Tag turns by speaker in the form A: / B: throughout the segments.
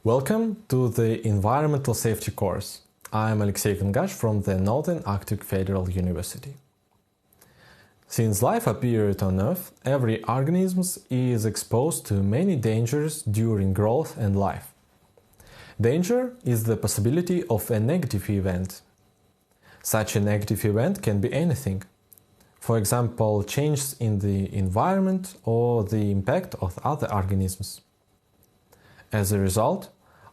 A: Welcome to the Environmental Safety course. I'm Alexey Kongash from the Northern Arctic Federal University. Since life appeared on Earth, every organism is exposed to many dangers during growth and life. Danger is the possibility of a negative event. Such a negative event can be anything. For example, changes in the environment or the impact of other organisms. As a result,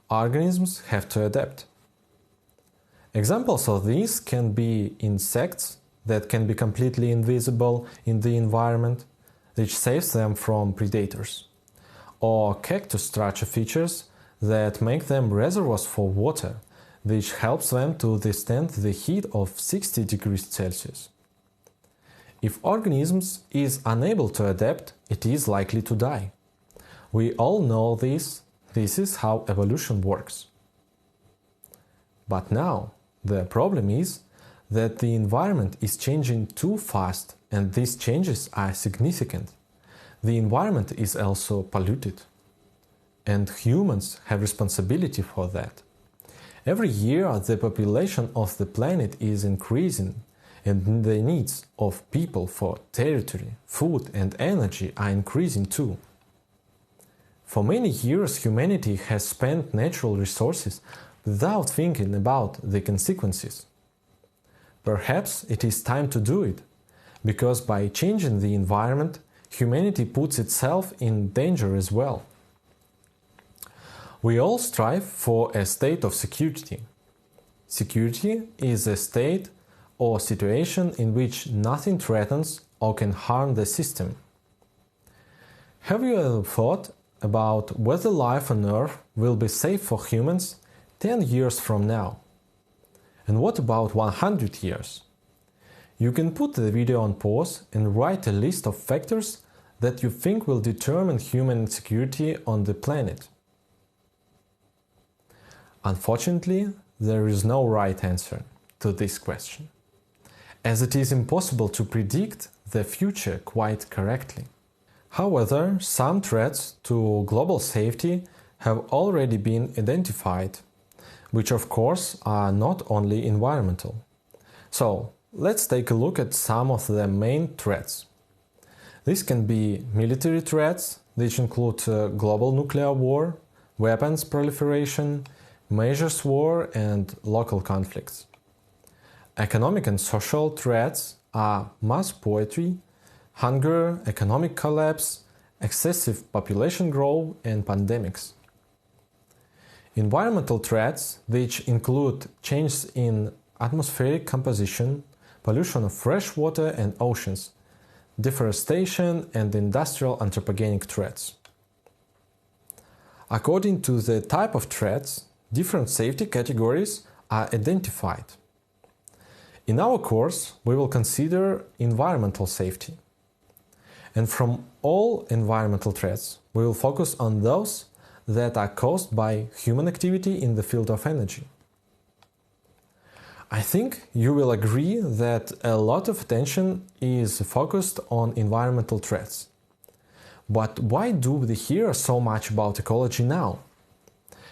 A: organisms have to adapt. Examples of these can be insects that can be completely invisible in the environment, which saves them from predators, or cactus structure features that make them reservoirs for water, which helps them to withstand the heat of 60 degrees Celsius. If organisms is unable to adapt, it is likely to die. We all know this. This is how evolution works. But now, the problem is that the environment is changing too fast, and these changes are significant. The environment is also polluted, and humans have responsibility for that. Every year, the population of the planet is increasing, and the needs of people for territory, food, and energy are increasing too. For many years, humanity has spent natural resources without thinking about the consequences. Perhaps it is time to do it, because by changing the environment, humanity puts itself in danger as well. We all strive for a state of security. Security is a state or situation in which nothing threatens or can harm the system. Have you ever thought about whether life on Earth will be safe for humans 10 years from now? And what about 100 years? You can put the video on pause and write a list of factors that you think will determine human security on the planet. Unfortunately, there is no right answer to this question, as it is impossible to predict the future quite correctly. However, some threats to global safety have already been identified, which of course are not only environmental. So, let's take a look at some of the main threats. These can be military threats, which include global nuclear war, weapons proliferation, measures war, and local conflicts. Economic and social threats are mass poverty, hunger, economic collapse, excessive population growth, and pandemics. Environmental threats, which include changes in atmospheric composition, pollution of fresh water and oceans, deforestation, and industrial anthropogenic threats. According to the type of threats, different safety categories are identified. In our course, we will consider environmental safety. And from all environmental threats, we will focus on those that are caused by human activity in the field of energy. I think you will agree that a lot of attention is focused on environmental threats. But why do we hear so much about ecology now?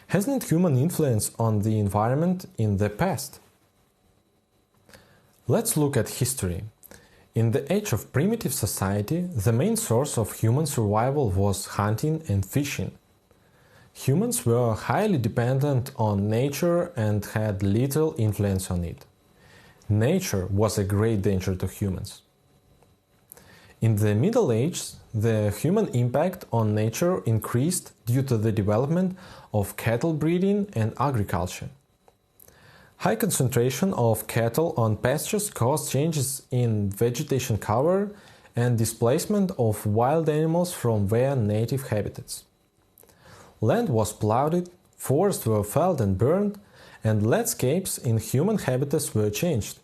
A: Hasn't human influence on the environment in the past? Let's look at history. In the age of primitive society, the main source of human survival was hunting and fishing. Humans were highly dependent on nature and had little influence on it. Nature was a great danger to humans. In the Middle Ages, the human impact on nature increased due to the development of cattle breeding and agriculture. High concentration of cattle on pastures caused changes in vegetation cover and displacement of wild animals from their native habitats. Land was plowed, forests were felled and burned, and landscapes in human habitats were changed.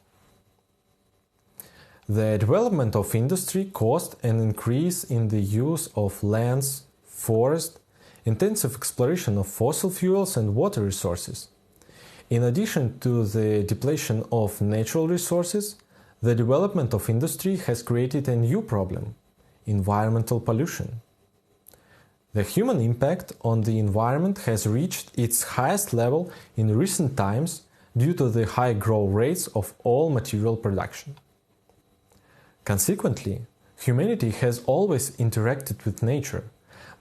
A: The development of industry caused an increase in the use of lands, forests, intensive exploration of fossil fuels and water resources. In addition to the depletion of natural resources, the development of industry has created a new problem: environmental pollution. The human impact on the environment has reached its highest level in recent times due to the high growth rates of all material production. Consequently, humanity has always interacted with nature,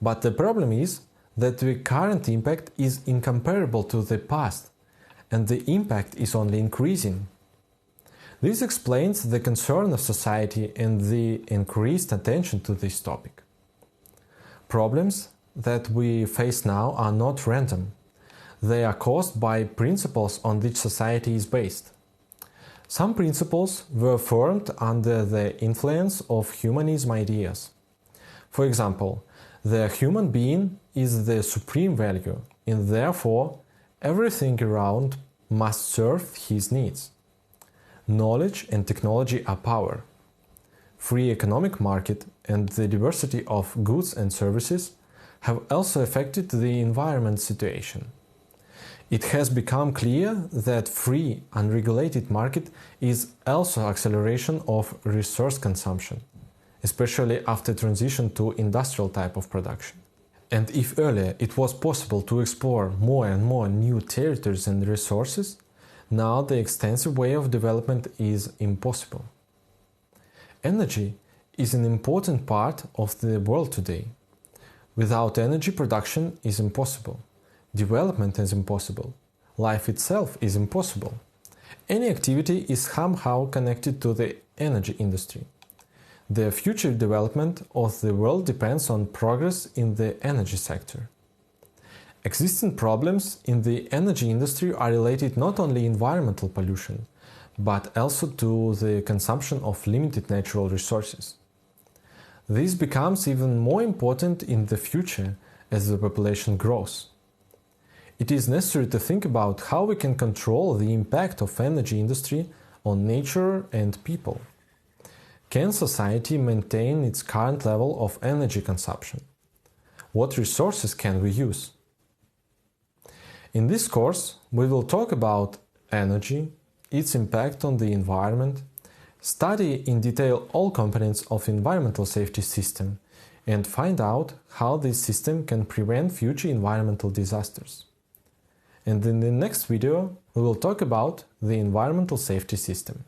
A: but the problem is that the current impact is incomparable to the past, and the impact is only increasing. This explains the concern of society and the increased attention to this topic. Problems that we face now are not random. They are caused by principles on which society is based. Some principles were formed under the influence of humanism ideas. For example, the human being is the supreme value, and therefore everything around must serve his needs. Knowledge and technology are power. Free economic market and the diversity of goods and services have also affected the environment situation. It has become clear that free, unregulated market is also acceleration of resource consumption, especially after transition to industrial type of production. And if earlier it was possible to explore more and more new territories and resources, now the extensive way of development is impossible. Energy is an important part of the world today. Without energy, production is impossible. Development is impossible. Life itself is impossible. Any activity is somehow connected to the energy industry. The future development of the world depends on progress in the energy sector. Existing problems in the energy industry are related not only environmental pollution, but also to the consumption of limited natural resources. This becomes even more important in the future as the population grows. It is necessary to think about how we can control the impact of energy industry on nature and people. Can society maintain its current level of energy consumption? What resources can we use? In this course, we will talk about energy, its impact on the environment, study in detail all components of environmental safety system, and find out how this system can prevent future environmental disasters. And in the next video, we will talk about the environmental safety system.